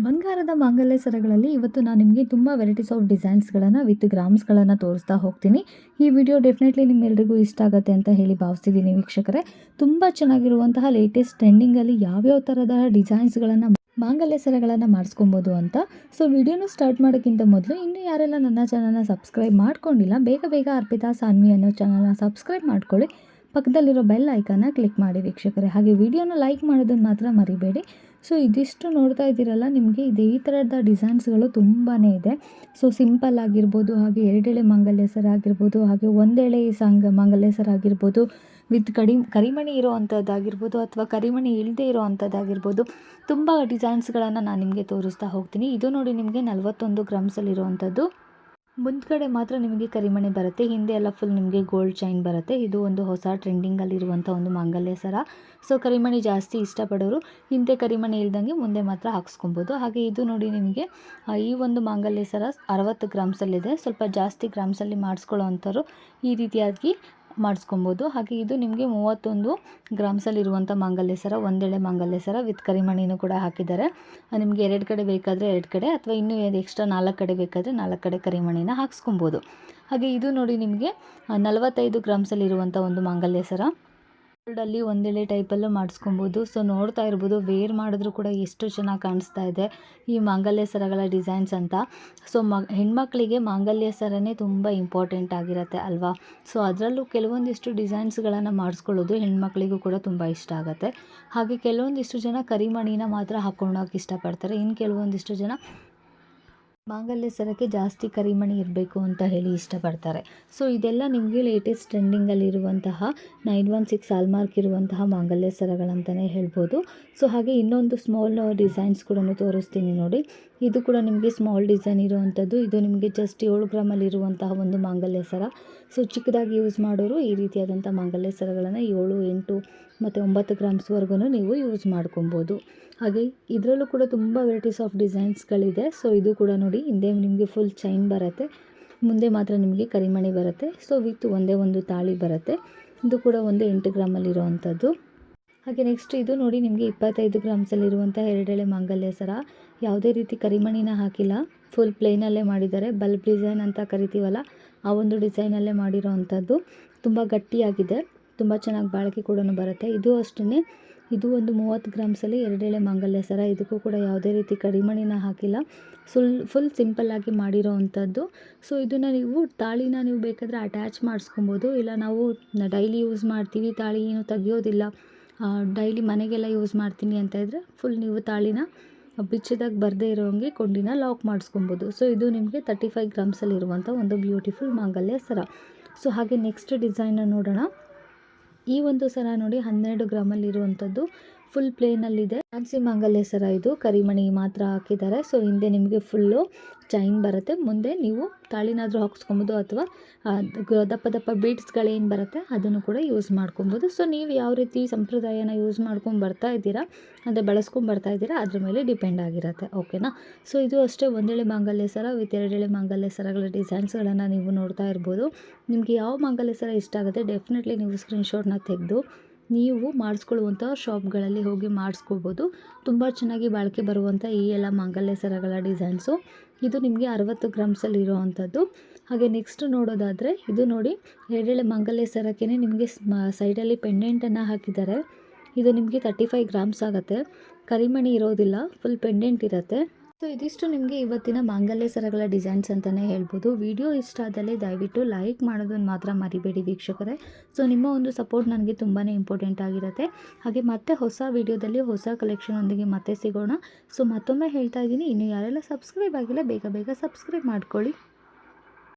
ಬಂಗಾರದ ಮಾಂಗಲ್ಯ ಸರಗಳಲ್ಲಿ ಇವತ್ತು ನಾನು ನಿಮಗೆ ತುಂಬ ವೆರೈಟೀಸ್ ಆಫ್ ಡಿಸೈನ್ಸ್ಗಳನ್ನು ವಿತ್ ಗ್ರಾಮ್ಸ್ಗಳನ್ನು ತೋರಿಸ್ತಾ ಹೋಗ್ತೀನಿ. ಈ ವಿಡಿಯೋ ಡೆಫಿನೆಟ್ಲಿ ನಿಮ್ಮೆಲ್ಲರಿಗೂ ಇಷ್ಟ ಆಗುತ್ತೆ ಅಂತ ಹೇಳಿ ಭಾವಿಸ್ತಿದ್ದೀನಿ ವೀಕ್ಷಕರೇ. ತುಂಬ ಚೆನ್ನಾಗಿರುವಂತಹ ಲೇಟೆಸ್ಟ್ ಟ್ರೆಂಡಿಂಗಲ್ಲಿ ಯಾವ್ಯಾವ ಥರದ ಡಿಸೈನ್ಸ್ಗಳನ್ನು ಮಾಂಗಲ್ಯ ಸರಗಳನ್ನು ಮಾಡಿಸ್ಕೊಬೋದು ಅಂತ. ಸೊ ವಿಡಿಯೋನ ಸ್ಟಾರ್ಟ್ ಮಾಡೋಕ್ಕಿಂತ ಮೊದಲು ಇನ್ನೂ ಯಾರೆಲ್ಲ ನನ್ನ ಚಾನಲ್ನ ಸಬ್ಸ್ಕ್ರೈಬ್ ಮಾಡ್ಕೊಂಡಿಲ್ಲ, ಬೇಗ ಬೇಗ ಅರ್ಪಿತಾ ಸಾನ್ವಿ ಅನ್ನೋ ಚಾನಲ್ನ ಸಬ್ಸ್ಕ್ರೈಬ್ ಮಾಡ್ಕೊಳ್ಳಿ. ಪಕ್ಕದಲ್ಲಿರೋ ಬೆಲ್ ಐಕನ್ನ ಕ್ಲಿಕ್ ಮಾಡಿ ವೀಕ್ಷಕರೇ. ಹಾಗೆ ವಿಡಿಯೋನ ಲೈಕ್ ಮಾಡೋದನ್ನು ಮಾತ್ರ ಮರಿಬೇಡಿ. ಸೊ ಇದಿಷ್ಟು ನೋಡ್ತಾ ಇದ್ದೀರಲ್ಲ, ನಿಮಗೆ ಈ ಥರದ ಡಿಸೈನ್ಸ್ಗಳು ತುಂಬಾ ಇದೆ. ಸೊ ಸಿಂಪಲ್ ಆಗಿರ್ಬೋದು, ಹಾಗೆ ಎರಡೆಳೆ ಮಾಂಗಲ್ಯ ಸರ ಆಗಿರ್ಬೋದು, ಹಾಗೆ ಒಂದೆಳೆ ಮಾಂಗಲ್ಯ ಸರ ಆಗಿರ್ಬೋದು, ವಿತ್ ಕರಿಮಣಿ ಇರೋ ಅಂಥದ್ದಾಗಿರ್ಬೋದು, ಅಥವಾ ಕರಿಮಣಿ ಇಲ್ಲದೆ ಇರೋ ಅಂಥದ್ದಾಗಿರ್ಬೋದು, ತುಂಬ ಡಿಸೈನ್ಸ್ಗಳನ್ನು ನಾನು ನಿಮಗೆ ತೋರಿಸ್ತಾ ಹೋಗ್ತೀನಿ. ಇದು ನೋಡಿ ನಿಮಗೆ 41 ಗ್ರಾಮ್ಸಲ್ಲಿರುವಂಥದ್ದು. ಮುಂದ್ಗಡೆ ಮಾತ್ರ ನಿಮಗೆ ಕರಿಮಣಿ ಬರುತ್ತೆ, ಹಿಂದೆ ಎಲ್ಲ ಫುಲ್ ನಿಮಗೆ ಗೋಲ್ಡ್ ಚೈನ್ ಬರುತ್ತೆ. ಇದು ಒಂದು ಹೊಸ ಟ್ರೆಂಡಿಂಗಲ್ಲಿರುವಂಥ ಒಂದು ಮಾಂಗಲ್ಯ ಸರ. ಸೊ ಕರಿಮಣಿ ಜಾಸ್ತಿ ಇಷ್ಟಪಡೋರು ಹಿಂದೆ ಕರಿಮಣಿ ಇಲ್ದಂಗೆ ಮುಂದೆ ಮಾತ್ರ ಹಾಕ್ಸ್ಕೊಬೋದು. ಹಾಗೆ ಇದು ನೋಡಿ ನಿಮಗೆ ಈ ಒಂದು ಮಾಂಗಲ್ಯ ಸರ 60 ಗ್ರಾಮ್ಸಲ್ಲಿದೆ. ಸ್ವಲ್ಪ ಜಾಸ್ತಿ ಗ್ರಾಮ್ಸಲ್ಲಿ ಮಾಡಿಸ್ಕೊಳ್ಳೋ ಅಂಥವ್ರು ಈ ರೀತಿಯಾಗಿ ಮಾಡಿಸ್ಕೊಬೋದು. ಹಾಗೆ ಇದು ನಿಮಗೆ 31 ಗ್ರಾಮ್ಸಲ್ಲಿರುವಂಥ ಮಾಂಗಲ್ಯ ಸರ, ಒಂದೆಳೆ ಮಾಂಗಲ್ಯ ಸರ ವಿತ್ ಕರಿಮಣಿನೂ ಕೂಡ ಹಾಕಿದ್ದಾರೆ. ನಿಮಗೆ 2 ಕಡೆ ಬೇಕಾದರೆ 2 ಕಡೆ, ಅಥವಾ ಇನ್ನೂ ಎಕ್ಸ್ಟ್ರಾ 4 ಕಡೆ ಬೇಕಾದರೆ 4 ಕಡೆ ಕರಿಮಣಿನ ಹಾಕ್ಸ್ಕೊಬೋದು. ಹಾಗೆ ಇದು ನೋಡಿ ನಿಮಗೆ 45 ಗ್ರಾಮ್ಸಲ್ಲಿರುವಂಥ ಒಂದು ಮಾಂಗಲ್ಯ ಸರ. ಗೋಲ್ಡಲ್ಲಿ ಒಂದೆಳೆ ಟೈಪಲ್ಲೂ ಮಾಡಿಸ್ಕೊಬೋದು. ಸೊ ನೋಡ್ತಾ ಇರ್ಬೋದು, ವೇರ್ ಮಾಡಿದ್ರೂ ಕೂಡ ಎಷ್ಟು ಚೆನ್ನಾಗಿ ಕಾಣಿಸ್ತಾ ಇದೆ ಈ ಮಾಂಗಲ್ಯ ಸರಗಳ ಡಿಸೈನ್ಸ್ ಅಂತ. ಸೊ ಹೆಣ್ಮಕ್ಳಿಗೆ ಮಾಂಗಲ್ಯ ಸರನೇ ತುಂಬ ಇಂಪಾರ್ಟೆಂಟ್ ಆಗಿರುತ್ತೆ ಅಲ್ವಾ. ಸೊ ಅದರಲ್ಲೂ ಕೆಲವೊಂದಿಷ್ಟು ಡಿಸೈನ್ಸ್ಗಳನ್ನು ಮಾಡಿಸ್ಕೊಳ್ಳೋದು ಹೆಣ್ಮಕ್ಳಿಗೂ ಕೂಡ ತುಂಬ ಇಷ್ಟ ಆಗುತ್ತೆ. ಹಾಗೆ ಕೆಲವೊಂದಿಷ್ಟು ಜನ ಕರಿಮಣಿನ ಮಾತ್ರ ಹಾಕ್ಕೊಳ್ಳೋಕೆ ಇಷ್ಟಪಡ್ತಾರೆ, ಇನ್ನು ಕೆಲವೊಂದಿಷ್ಟು ಜನ ಮಾಂಗಲ್ಯ ಸರಕ್ಕೆ ಜಾಸ್ತಿ ಕರಿಮಣಿ ಇರಬೇಕು ಅಂತ ಹೇಳಿ ಇಷ್ಟಪಡ್ತಾರೆ. ಸೊ ಇದೆಲ್ಲ ನಿಮಗೆ ಲೇಟೆಸ್ಟ್ ಟ್ರೆಂಡಿಂಗಲ್ಲಿರುವಂತಹ 916 ಹಾಲ್ಮಾರ್ಕ್ ಇರುವಂತಹ ಮಾಂಗಲ್ಯ ಸರಗಳಂತಲೇ ಹೇಳ್ಬೋದು. ಸೊ ಹಾಗೆ ಇನ್ನೊಂದು ಸ್ಮಾಲ್ ಡಿಸೈನ್ಸ್ ಕೂಡ ತೋರಿಸ್ತೀನಿ ನೋಡಿ. ಇದು ಕೂಡ ನಿಮಗೆ ಸ್ಮಾಲ್ ಡಿಸೈನ್ ಇರುವಂಥದ್ದು. ಇದು ನಿಮಗೆ ಜಸ್ಟ್ 7 ಗ್ರಾಮಲ್ಲಿರುವಂತಹ ಒಂದು ಮಾಂಗಲ್ಯ ಸರ. ಸೊ ಚಿಕ್ಕದಾಗಿ ಯೂಸ್ ಮಾಡೋರು ಈ ರೀತಿಯಾದಂಥ ಮಾಂಗಲ್ಯ ಸರಗಳನ್ನು 7, 8 ಮತ್ತು 9 ಗ್ರಾಮ್ಸ್ವರೆಗೂ ನೀವು ಯೂಸ್ ಮಾಡ್ಕೊಬೋದು. ಹಾಗೆ ಇದರಲ್ಲೂ ಕೂಡ ತುಂಬ ವೆರೈಟೀಸ್ ಆಫ್ ಡಿಸೈನ್ಸ್ಗಳಿದೆ. ಸೊ ಇದು ಕೂಡ ನೋಡಿ, ಹಿಂದೆ ನಿಮಗೆ ಫುಲ್ ಚೈನ್ ಬರುತ್ತೆ, ಮುಂದೆ ಮಾತ್ರ ನಿಮಗೆ ಕರಿಮಣಿ ಬರುತ್ತೆ. ಸೊ ವಿತ್ ಒಂದೇ ಒಂದು ತಾಳಿ ಬರುತ್ತೆ. ಇದು ಕೂಡ ಒಂದು 8 ಗ್ರಾಮಲ್ಲಿರುವಂಥದ್ದು. ಹಾಗೆ ನೆಕ್ಸ್ಟ್ ಇದು ನೋಡಿ ನಿಮಗೆ 25 ಗ್ರಾಮ್ಸಲ್ಲಿರುವಂಥ ಎರಡೆಳೆ ಮಾಂಗಲ್ಯ ಸರ. ಯಾವುದೇ ರೀತಿ ಕರಿಮಣಿನ ಹಾಕಿಲ್ಲ, ಫುಲ್ ಪ್ಲೇನಲ್ಲೇ ಮಾಡಿದ್ದಾರೆ. ಬಲ್ಬ್ ಡಿಸೈನ್ ಅಂತ ಕರಿತೀವಲ್ಲ, ಆ ಒಂದು ಡಿಸೈನಲ್ಲೇ ಮಾಡಿರೋ ಅಂಥದ್ದು. ತುಂಬ ಗಟ್ಟಿಯಾಗಿದೆ, ತುಂಬ ಚೆನ್ನಾಗಿ ಬಾಳಿಕೆ ಕೂಡ ಬರುತ್ತೆ. ಇದು ಅಷ್ಟೇ, ಇದು ಒಂದು 30 ಗ್ರಾಮ್ಸಲ್ಲಿ ಎರಡೆಳೆ ಮಾಂಗಲ್ಯ ಸರ. ಇದಕ್ಕೂ ಕೂಡ ಯಾವುದೇ ರೀತಿ ಕರಿಮಣಿನ ಹಾಕಿಲ್ಲ, ಫುಲ್ ಸಿಂಪಲ್ಲಾಗಿ ಮಾಡಿರೋ ಅಂಥದ್ದು. ಸೊ ಇದನ್ನು ನೀವು ಬೇಕಾದರೆ ಅಟ್ಯಾಚ್ ಮಾಡಿಸ್ಕೊಬೋದು. ಇಲ್ಲ ನಾವು ಡೈಲಿ ಯೂಸ್ ಮಾಡ್ತೀವಿ, ತಾಳಿ ಏನು ತೆಗಿಯೋದಿಲ್ಲ, ಡೈಲಿ ಮನೆಗೆಲ್ಲ ಯೂಸ್ ಮಾಡ್ತೀನಿ ಅಂತ ಇದ್ದರೆ ಫುಲ್ ನೀವು ತಾಳಿನ ಬಿಚ್ಚದಾಗ ಬರದೇ ಇರೋಂಗೆ ಕೊಂಡಿನ ಲಾಕ್ ಮಾಡಿಸ್ಕೊಬೋದು. ಸೊ ಇದು ನಿಮಗೆ 35 ಗ್ರಾಮ್ಸಲ್ಲಿರುವಂಥ ಒಂದು ಬ್ಯೂಟಿಫುಲ್ ಮಾಂಗಲ್ಯ ಸರ. ಸೊ ಹಾಗೆ ನೆಕ್ಸ್ಟ್ ಡಿಸೈನ ನೋಡೋಣ. ಈ ಒಂದು ಸರ ನೋಡಿ 12 ಗ್ರಾಮಲ್ಲಿರುವಂಥದ್ದು, ಫುಲ್ ಪ್ಲೇನಲ್ಲಿದೆ. ಫ್ಯಾನ್ಸಿ ಮಾಂಗಲ್ಯ ಸರ ಇದು, ಕರಿಮಣಿ ಮಾತ್ರ ಹಾಕಿದ್ದಾರೆ. ಸೊ ಹಿಂದೆ ನಿಮಗೆ ಫುಲ್ಲು ಚೈನ್ ಬರುತ್ತೆ, ಮುಂದೆ ನೀವು ತಾಳಿನಾದರೂ ಹಾಕಿಸ್ಕೊಬೋದು, ಅಥವಾ ದಪ್ಪ ದಪ್ಪ ಬೀಡ್ಸ್ಗಳೇನು ಬರುತ್ತೆ ಅದನ್ನು ಕೂಡ ಯೂಸ್ ಮಾಡ್ಕೊಬೋದು. ಸೊ ನೀವು ಯಾವ ರೀತಿ ಸಂಪ್ರದಾಯನ ಯೂಸ್ ಮಾಡ್ಕೊಂಡು ಬರ್ತಾ ಇದ್ದೀರಾ, ಅಂದರೆ ಬಳಸ್ಕೊಂಡು ಬರ್ತಾ ಇದ್ದೀರಾ, ಅದ್ರ ಮೇಲೆ ಡಿಪೆಂಡ್ ಆಗಿರುತ್ತೆ. ಓಕೆನಾ. ಸೊ ಇದು ಅಷ್ಟೇ, ಒಂದೆಳೆ ಮಾಂಗಲ್ಯ ಸರ ವಿತ್ ಎರಡೆಳೆ ಮಾಂಗಲ್ಯ ಸರಗಳ ಡಿಸೈನ್ಸ್ಗಳನ್ನು ನೀವು ನೋಡ್ತಾ ಇರ್ಬೋದು. ನಿಮಗೆ ಯಾವ ಮಾಂಗಲ್ಯ ಸರ ಇಷ್ಟ ಆಗುತ್ತೆ ಡೆಫಿನೆಟ್ಲಿ ನೀವು ಸ್ಕ್ರೀನ್ಶಾಟ್ನ ತೆಗೆದು ನೀವು ಮಾಡಿಸ್ಕೊಳ್ಳುವಂಥ ಶಾಪ್ಗಳಲ್ಲಿ ಹೋಗಿ ಮಾಡಿಸ್ಕೋಬೋದು. ತುಂಬ ಚೆನ್ನಾಗಿ ಬಾಳಿಕೆ ಬರುವಂಥ ಈ ಎಲ್ಲ ಮಾಂಗಲ್ಯ ಸರಗಳ ಡಿಸೈನ್ಸು. ಇದು ನಿಮಗೆ 60 ಗ್ರಾಮ್ಸಲ್ಲಿ ಇರೋವಂಥದ್ದು. ಹಾಗೆ ನೆಕ್ಸ್ಟ್ ನೋಡೋದಾದರೆ ಇದು ನೋಡಿ, ಎರಡೆಳೆ ಮಾಂಗಲ್ಯ ಸರಕ್ಕೆ ನಿಮಗೆ ಸೈಡಲ್ಲಿ ಪೆಂಡೆಂಟನ್ನು ಹಾಕಿದ್ದಾರೆ. ಇದು ನಿಮಗೆ 35 ಗ್ರಾಮ್ಸ್ ಆಗುತ್ತೆ. ಕರಿಮಣಿ ಇರೋದಿಲ್ಲ, ಫುಲ್ ಪೆಂಡೆಂಟ್ ಇರುತ್ತೆ. ಸೊ ಇದಿಷ್ಟು ನಿಮಗೆ ಇವತ್ತಿನ ಮಾಂಗಲ್ಯ ಸರಗಳ ಡಿಸೈನ್ಸ್ ಅಂತಲೇ ಹೇಳ್ಬೋದು. ವಿಡಿಯೋ ಇಷ್ಟ ಆದಲ್ಲಿ ದಯವಿಟ್ಟು ಲೈಕ್ ಮಾಡೋದನ್ನು ಮಾತ್ರ ಮರಿಬೇಡಿ ವೀಕ್ಷಕರೇ. ಸೊ ನಿಮ್ಮ ಒಂದು ಸಪೋರ್ಟ್ ನನಗೆ ತುಂಬಾ ಇಂಪಾರ್ಟೆಂಟ್ ಆಗಿರುತ್ತೆ. ಹಾಗೆ ಮತ್ತೆ ಹೊಸ ವಿಡಿಯೋದಲ್ಲಿ ಹೊಸ ಕಲೆಕ್ಷನೊಂದಿಗೆ ಮತ್ತೆ ಸಿಗೋಣ. ಸೊ ಮತ್ತೊಮ್ಮೆ ಹೇಳ್ತಾ ಇದ್ದೀನಿ, ಇನ್ನು ಯಾರೆಲ್ಲ ಸಬ್ಸ್ಕ್ರೈಬ್ ಆಗಿಲ್ಲ ಬೇಗ ಬೇಗ ಸಬ್ಸ್ಕ್ರೈಬ್ ಮಾಡ್ಕೊಳ್ಳಿ.